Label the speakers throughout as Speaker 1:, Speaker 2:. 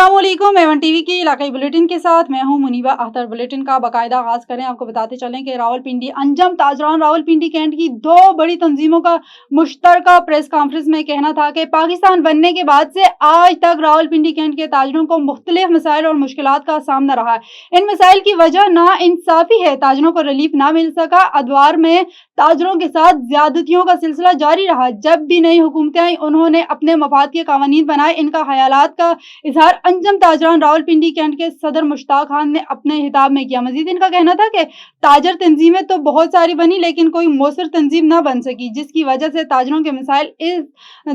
Speaker 1: अस्सलाम वालेकुम। Avon TV की इलाकाई बुलेटिन के साथ मैं हूं मुनीबा अख्तर। बुलेटिन का बाकायदा आगाज करें। आपको बताते चलें कि रावलपिंडी अंजम ताजरान रावलपिंडी कैंट की दो बड़ी तंजीमों का मुश्तरका प्रेस कॉन्फ्रेंस में कहना था कि पाकिस्तान बनने के बाद से आज तक रावलपिंडी कैंट के ताजरों को मुख्तलिफ मसाइल और मुश्किलात का सामना रहा है। इन मसाइल की वजह ना इंसाफी है, ताजरों को रिलीफ ना मिल सका। अदवार में ताजरों के साथ ज्यादतियों का सिलसिला जारी रहा। जब भी नई हुकूमतें आई उन्होंने अपने मफाद के कानून बनाए। इनका ख्यालात का इजहार अंजम ताजरान रावलपिंडी कैंट के सदर मुश्ताक खान ने अपने हिताब में किया। मजीद इनका कहना था कि ताजर तंजीमें तो बहुत सारी बनी लेकिन कोई मौसर तंजीम ना बन सकी, जिसकी वजह से ताजरों के मसाइल इस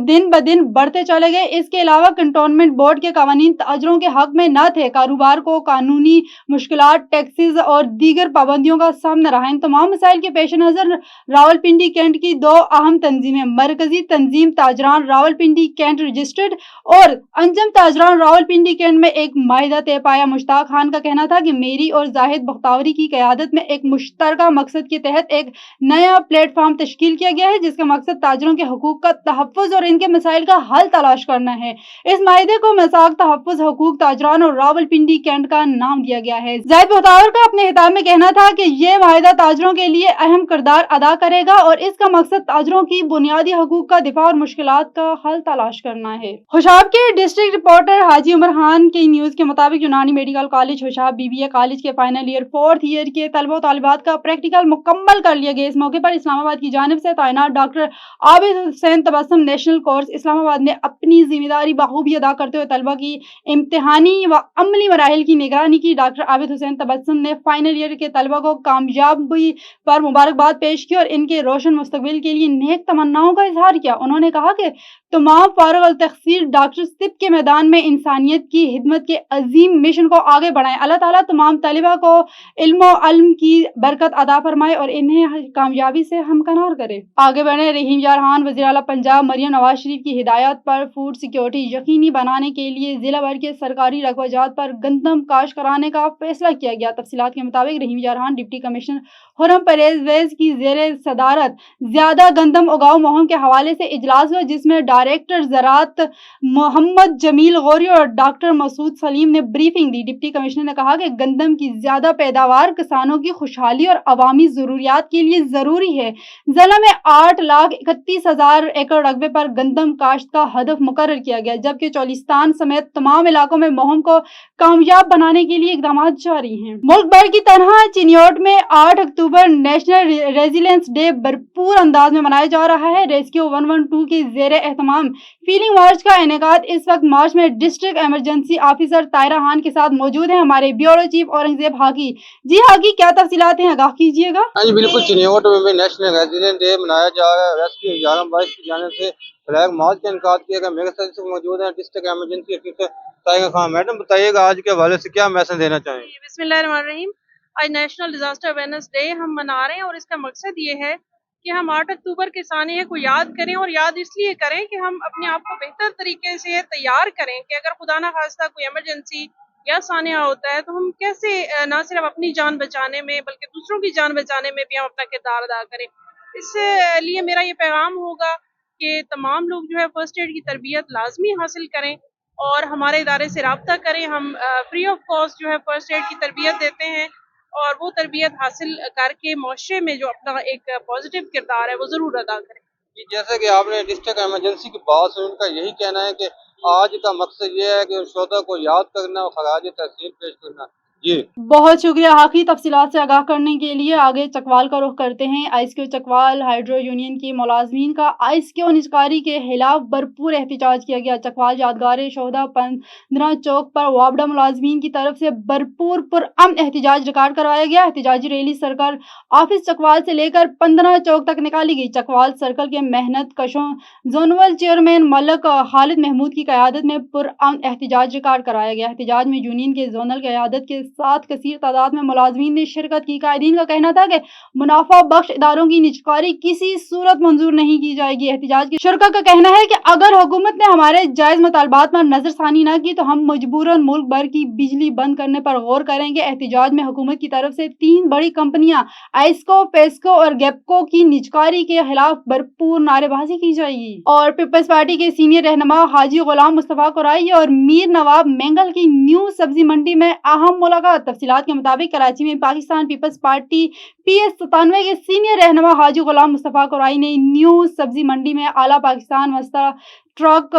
Speaker 1: दिन ब दिन बढ़ते चले गए। इसके अलावा कंटोनमेंट बोर्ड के कानून ताजरों के हक में न थे। कारोबार को कानूनी मुश्किलात, टैक्सेस और दीगर पाबंदियों का सामना रहा। इन तमाम मसाइल के पेश नजर रावलपिंडी कैंट की दो अहम तंजीमें, मरकजी तंजीम ताजरान रावलपिंडी कैंट रजिस्टर्ड और अंजम ताजरान रावलपिंडी कैंट में एक माहिदा तय पाया। मुश्ताक खान का कहना था कि मेरी और जाहिद बख्तावरी की क़यादत में एक मुश्तरका मकसद के तहत एक नया प्लेटफॉर्म तश्कील किया गया है, जिसका मकसद ताजरों के हकूक का तहफ़्फ़ुज़ और इनके मसाइल का हल तलाश करना है। इस माहिदे को मिसाक तहफ़्फ़ुज़ हकूक ताजरान और रावलपिंडी कैंट का नाम दिया गया है। जाहिद बख्तावर का अपने हिताब में कहना था कि ये माहिदा ताजरों के लिए अहम किरदार अदा करेगा और इसका मकसद ताजरों की बुनियादी हकूक का दिफा और मुश्किलात का हल तलाश करना है। खुशाब के डिस्ट्रिक्ट रिपोर्टर हाजी उमर खान की न्यूज के मुताबिक यूनानी medical college Khushab BBA college के फाइनल ईयर 4th ईयर के तलबा तालिबात का प्रैक्टिकल मुकम्मल कर लिया गया। इस मौके पर इस्लामाबाद की जानिब से तैनात doctor Abid Hussain Tabassum national course Islamabad ने अपनी जिम्मेदारी बखूबी अदा करते हुए तलबा की इम्तिहानी व अमली मराहिल की निगरानी की। डॉक्टर आबिद हुसैन तबस्सुम ने फाइनल ईयर के तलबा को कामयाबी पर मुबारकबाद पेश की और इनके रोशन मुस्तकबिल के लिए नेक तमन्नाओं का इजहार किया। उन्होंने कहा कि तमाम फारुग अल तहसील डॉक्टर सिप के मैदान में इंसानियत की खिदमत के अजीम मिशन को आगे बढ़ाएं। अल्लाह ताला तमाम तलिबा को इल्म अल्म की बरकत अता फरमाए और इन्हें कामयाबी से हमकनार करे। आगे बढ़े रहीम यार खान वज़ीर आला पंजाब मरियम नवाज शरीफ की हिदायत पर फूड सिक्योरिटी यकीनी बनाने के लिए जिला भर के सरकारी रकबाजात पर गंदम काश कराने का फैसला किया गया। तफसीलात के मुताबिक रहीम यार खान डिप्टी कमिश्नर हुर्रम परवेज वैज की जेर सदारत ज्यादा गंदम उगाओ मुहिम के हवाले से इजलास हुआ, जिसमें डायरेक्टर ज़राअत मोहम्मद जमील गौरी और डॉक्टर मसूद सलीम ने ब्रीफिंग दी। डिप्टी कमिश्नर ने कहा कि गंदम की ज्यादा पैदावार किसानों की खुशहाली और अवामी जरूरियात के लिए जरूरी है। जिला में 8,31,000 एकड़ रकबे पर गंदम काश्त का हदफ मुकर्रर किया गया, जबकि चौलिस्तान समेत तमाम इलाकों में मुहिम को कामयाब बनाने के लिए इकदाम जारी हैं। मुल्क भर की तरह चिनियोट में 8 अक्टूबर नेशनल रेजिलेंस डे भरपूर अंदाज में मनाया जा रहा है। रेस्क्यू 112 के जेर एहतमाम फीलिंग मार्च का इनेकाद इस वक्त मार्च में डिस्ट्रिक्ट इमरजेंसी ऑफिसर तायरा खान के साथ मौजूद है हमारे ब्यूरो चीफ औरंगजेब हाकी। जी हाकी, क्या तफसीलात हैं, आगाह कीजिएगा।
Speaker 2: हाँ जी बिल्कुल, चिनियोट में भी नेशनल रेजिडेंस डे मनाया जा रहा है। रेस्क्यू 11/22 की जाने से फ्लैग मार्च का इनका किया गया। मेरे साथ मौजूद है district emergency officer तायरा Khan. Madam बताइएगा आज के हवाले से क्या मैसेज देना चाहेंगे।
Speaker 3: बिस्मिल्लाहिर्रहमानिर्रहीम। आज नेशनल डिजास्टर अवेयरनेस डे हम मना रहे हैं और इसका मकसद ये है कि हम 8 अक्टूबर के सानिया को याद करें और याद इसलिए करें कि हम अपने आप को बेहतर तरीके से तैयार करें कि अगर खुदा ना खास्ता कोई इमरजेंसी या सानिया होता है तो हम कैसे ना सिर्फ अपनी जान बचाने में बल्कि दूसरों की जान बचाने में भी हम अपना किरदार अदा करें। इससे लिए मेरा ये पैगाम होगा कि तमाम लोग जो है फर्स्ट एड की तरबियत लाजमी हासिल करें और हमारे इदारे से रब्ता करें। हम फ्री ऑफ कॉस्ट जो है फर्स्ट एड की तरबियत देते हैं और वो तरबियत हासिल करके मुआशरे में जो अपना एक पॉजिटिव किरदार है वो जरूर अदा करें।
Speaker 2: जैसे कि आपने डिस्ट्रिक्ट इमरजेंसी की बात सुनी, उनका यही कहना है कि आज का मकसद ये है कि शोधा को याद करना और खराज तहसील पेश करना। जी
Speaker 1: बहुत शुक्रिया हाकी, तफसीलात से आगाह करने के लिए। आगे चकवाल का रुख करते हैं। आईएसक्यू चकवाल हाइड्रो यूनियन के मुलाजमीन का आईएसक्यू निजकारी के खिलाफ भरपूर एहतजाज किया गया। चकवाल यादगार शोहदा 15 चौक पर वापडा मुलाजमीन की तरफ से भरपूर पुरअमन एहतजाज रिकॉर्ड करवाया गया। एहतजाजी रैली सर्कल ऑफिस चकवाल से लेकर 15 चौक तक निकाली गई। चकवाल सर्कल के मेहनत कशों जोनल चेयरमैन मलक खालिद महमूद की क़यादत में पुरअमन एहतजाज रिकॉर्ड कराया गया। एहतजाज में यूनियन के जोनल क़यादत के साथ कसीर तादाद में मुलाजमीन ने शिरकत की। कायदीन का कहना था कि मुनाफा बख्श इदारों की निजकारी किसी सूरत मंजूर नहीं की जाएगी। एहतजाज के शुरका का कहना है कि अगर हुकूमत ने हमारे जायज मुतालबात पर नजरसानी न की तो हम मजबूरन मुल्क भर की बिजली बंद करने पर गौर करेंगे। एहतजाज में हुकूमत की तरफ से 3 बड़ी कंपनियां आइस्को, पेस्को और गेपको की निजकारी के खिलाफ भरपूर नारेबाजी की जाएगी। और पीपल्स पार्टी के सीनियर रहनुमा हाजी गुलाम मुस्तफा कुरैशी और मीर नवाब मैंगल की न्यू सब्जी मंडी में अहम मुलाकात। तफसीलात के मुताबिक कराची में पाकिस्तान पीपल्स पार्टी PS97 के सीनियर रहनुमा हाजी गुलाम मुस्तफा कुरैशी ने न्यू सब्जी मंडी में आला पाकिस्तान वस्ता ट्रक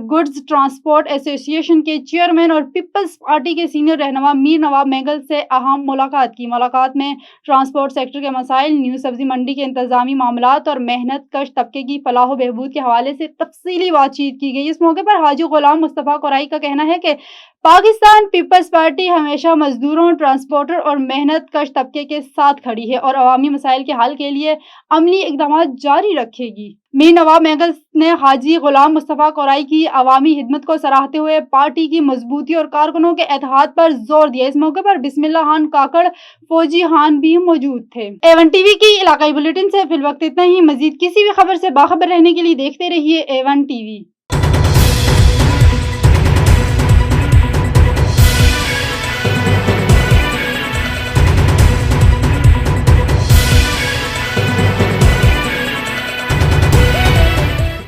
Speaker 1: गुड्स ट्रांसपोर्ट एसोसिएशन के चेयरमैन और पीपल्स पार्टी के सीनियर रहनुमा मीर नवाब मैंगल से अहम मुलाकात की। मुलाकात में ट्रांसपोर्ट सेक्टर के मसाइल, न्यू सब्जी मंडी के इंतजामी मामलात और मेहनत कश तबके की फलाह बहबूद के हवाले से तफसीली बातचीत की गई। इस मौके पर हाजी गुलाम मुस्तफा कुरैशी का कहना है कि पाकिस्तान पीपल्स पार्टी हमेशा मजदूरों, ट्रांसपोर्टर और मेहनत कश तबके के साथ खड़ी है और अवामी मसाइल के हल के लिए अमली इकदाम जारी रखेगी। मीर नवाब मैंगल ने हाजी गुलाम मुस्तफा कुरैशी की अवामी हिदमत को सराहते हुए पार्टी की मजबूती और कारकुनों के इत्तेहाद पर जोर दिया। इस मौके पर बिस्मिल्लाह खान काकड़, फौजी खान भी मौजूद थे। A1 TV की इलाकाई बुलेटिन से फिलवक्त इतना ही। मजीद किसी भी खबर से बाखबर रहने के लिए देखते रहिए A1 TV।